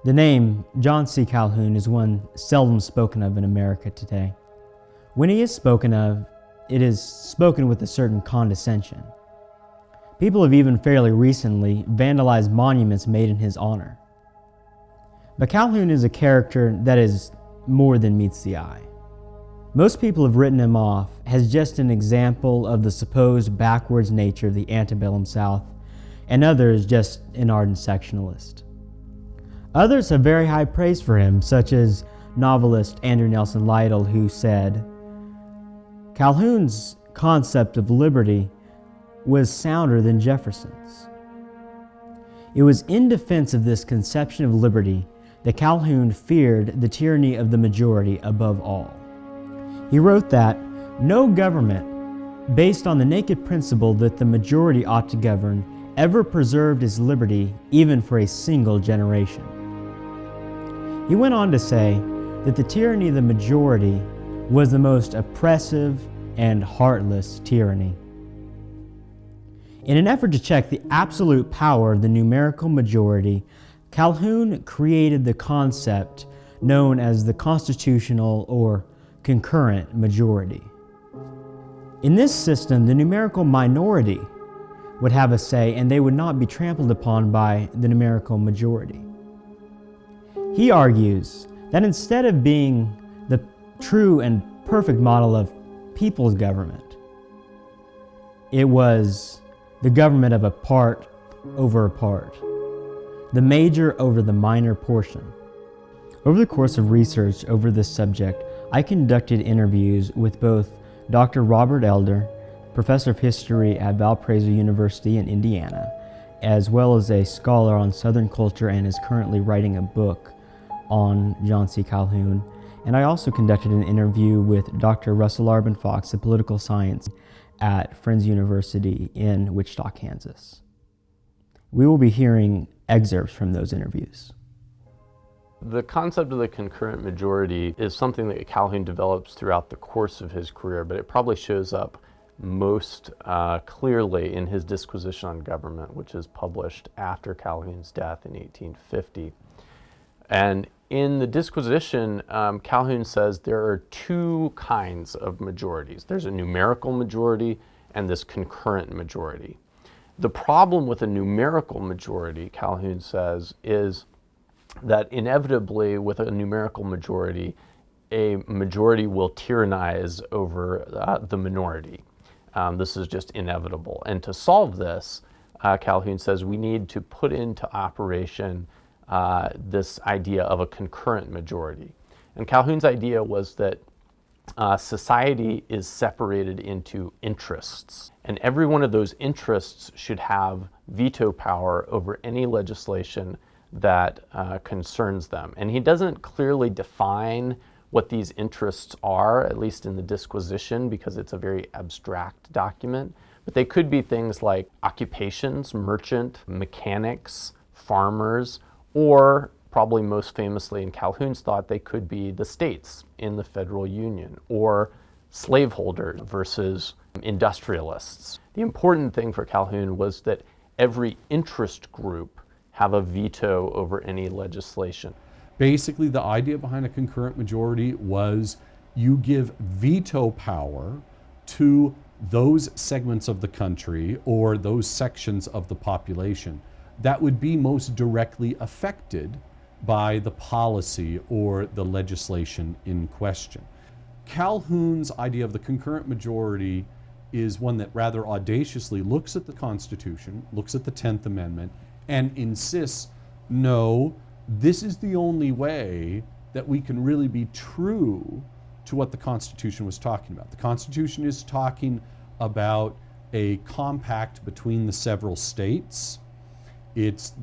The name John C. Calhoun is one seldom spoken of in America today. When he is spoken of, it is spoken with a certain condescension. People have even fairly recently vandalized monuments made in his honor. But Calhoun is a character that is more than meets the eye. Most people have written him off as just an example of the supposed backwards nature of the antebellum South, and others just an ardent sectionalist. Others have very high praise for him, such as novelist Andrew Nelson Lytle, who said, "Calhoun's concept of liberty was sounder than Jefferson's." It was in defense of this conception of liberty that Calhoun feared the tyranny of the majority above all. He wrote that no government, based on the naked principle that the majority ought to govern, ever preserved its liberty even for a single generation. He went on to say that the tyranny of the majority was the most oppressive and heartless tyranny. In an effort to check the absolute power of the numerical majority, Calhoun created the concept known as the constitutional or concurrent majority. In this system, the numerical minority would have a say and they would not be trampled upon by the numerical majority. He argues that instead of being the true and perfect model of people's government, it was the government of a part over a part, the major over the minor portion. Over the course of research over this subject, I conducted interviews with both Dr. Robert Elder, professor of history at Valparaiso University in Indiana, as well as a scholar on Southern culture and is currently writing a book on John C. Calhoun. And I also conducted an interview with Dr. Russel Arben Fox of political science at Friends University in Wichita, Kansas. We will be hearing excerpts from those interviews. The concept of the concurrent majority is something that Calhoun develops throughout the course of his career, but it probably shows up most clearly in his Disquisition on Government, which is published after Calhoun's death in 1850. And in the Disquisition, Calhoun says there are two kinds of majorities. There's a numerical majority and this concurrent majority. The problem with a numerical majority, Calhoun says, is that inevitably with a numerical majority, a majority will tyrannize over the minority. This is just inevitable. And to solve this, Calhoun says we need to put into operation this idea of a concurrent majority. And Calhoun's idea was that society is separated into interests, and every one of those interests should have veto power over any legislation that concerns them. And he doesn't clearly define what these interests are, at least in the Disquisition, because it's a very abstract document. But they could be things like occupations, merchant, mechanics, farmers, or probably most famously in Calhoun's thought, they could be the states in the federal union, or slaveholders versus industrialists. The important thing for Calhoun was that every interest group have a veto over any legislation. Basically, the idea behind a concurrent majority was you give veto power to those segments of the country or those sections of the population that would be most directly affected by the policy or the legislation in question. Calhoun's idea of the concurrent majority is one that rather audaciously looks at the Constitution, looks at the 10th Amendment, and insists, no, this is the only way that we can really be true to what the Constitution was talking about. The Constitution is talking about a compact between the several states. It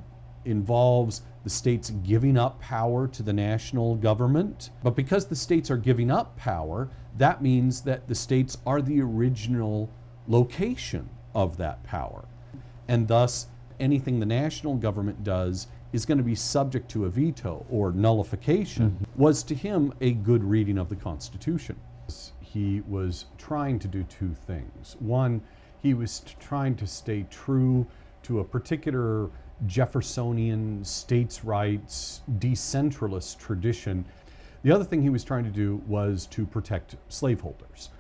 involves the states giving up power to the national government. But because the states are giving up power, that means that the states are the original location of that power. And thus, anything the national government does is going to be subject to a veto or nullification, was to him a good reading of the Constitution. He was trying to do two things. One, he was trying to stay true to a particular Jeffersonian states' rights, decentralist tradition. The other thing he was trying to do was to protect slaveholders.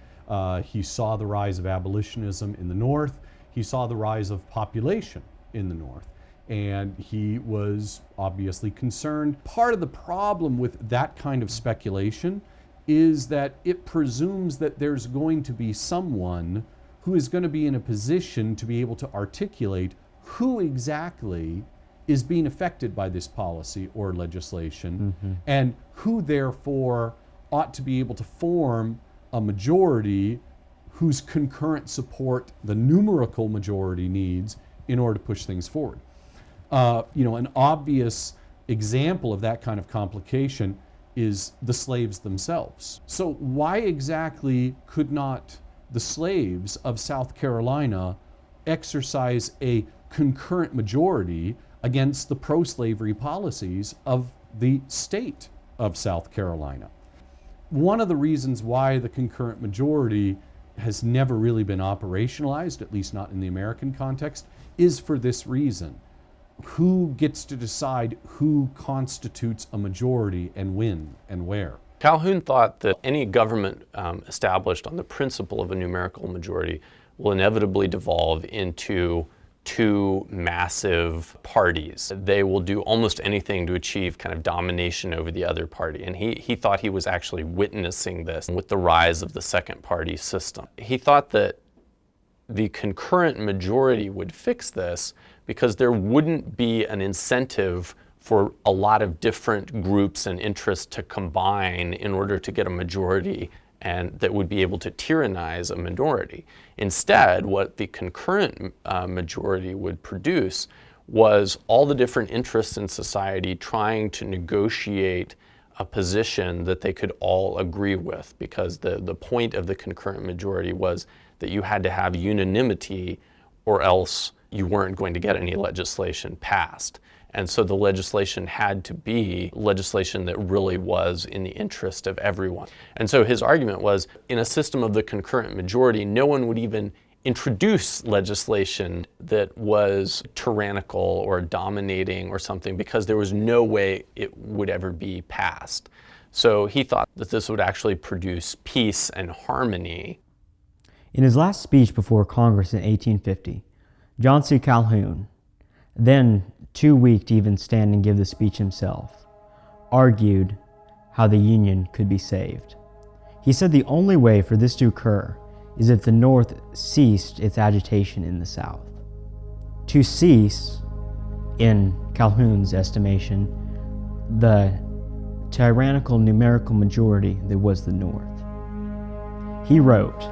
He saw the rise of abolitionism in the North. He saw the rise of population in the North. And he was obviously concerned. Part of the problem with that kind of speculation is that it presumes that there's going to be someone who is going to be in a position to be able to articulate who exactly is being affected by this policy or legislation, and who therefore ought to be able to form a majority whose concurrent support the numerical majority needs in order to push things forward. An obvious example of that kind of complication is the slaves themselves. So why exactly could not the slaves of South Carolina exercise a concurrent majority against the pro-slavery policies of the state of South Carolina? One of the reasons why the concurrent majority has never really been operationalized, at least not in the American context, is for this reason. Who gets to decide who constitutes a majority and when and where? Calhoun thought that any government established on the principle of a numerical majority will inevitably devolve into two massive parties. They will do almost anything to achieve kind of domination over the other party. And he thought he was actually witnessing this with the rise of the second party system. He thought that the concurrent majority would fix this because there wouldn't be an incentive for a lot of different groups and interests to combine in order to get a majority and that would be able to tyrannize a minority. Instead, what the concurrent majority would produce was all the different interests in society trying to negotiate a position that they could all agree with, because the point of the concurrent majority was that you had to have unanimity or else you weren't going to get any legislation passed. And so the legislation had to be legislation that really was in the interest of everyone. And so his argument was, in a system of the concurrent majority, no one would even introduce legislation that was tyrannical or dominating or something, because there was no way it would ever be passed. So he thought that this would actually produce peace and harmony. In his last speech before Congress in 1850, John C. Calhoun, then too weak to even stand and give the speech himself, argued how the Union could be saved. He said the only way for this to occur is if the North ceased its agitation in the South. To cease, in Calhoun's estimation, the tyrannical numerical majority that was the North. He wrote,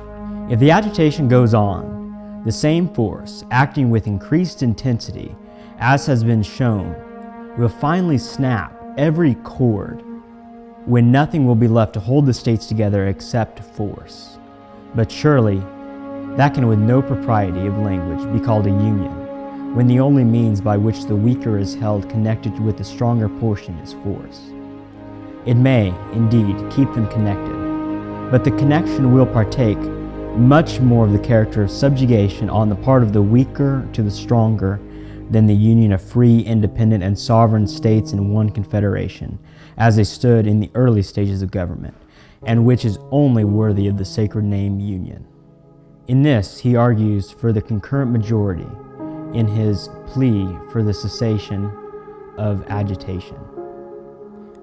"If the agitation goes on, the same force, acting with increased intensity, as has been shown, will finally snap every cord, when nothing will be left to hold the states together except force. But surely that can with no propriety of language be called a union, when the only means by which the weaker is held connected with the stronger portion is force. It may, indeed, keep them connected, but the connection will partake much more of the character of subjugation on the part of the weaker to the stronger than the union of free, independent, and sovereign states in one confederation, as they stood in the early stages of government, and which is only worthy of the sacred name Union." In this, he argues for the concurrent majority in his plea for the cessation of agitation.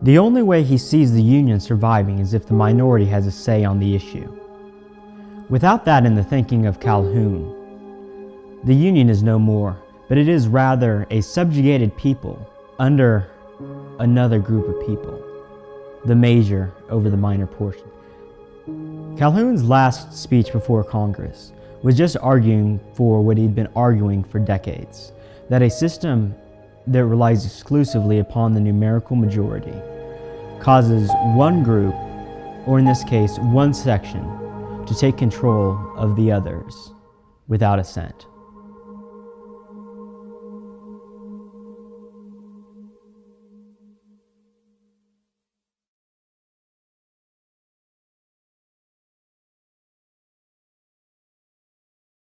The only way he sees the Union surviving is if the minority has a say on the issue. Without that in the thinking of Calhoun, the Union is no more, but it is rather a subjugated people under another group of people, the major over the minor portion. Calhoun's last speech before Congress was just arguing for what he'd been arguing for decades, that a system that relies exclusively upon the numerical majority causes one group, or in this case, one section, to take control of the others without assent.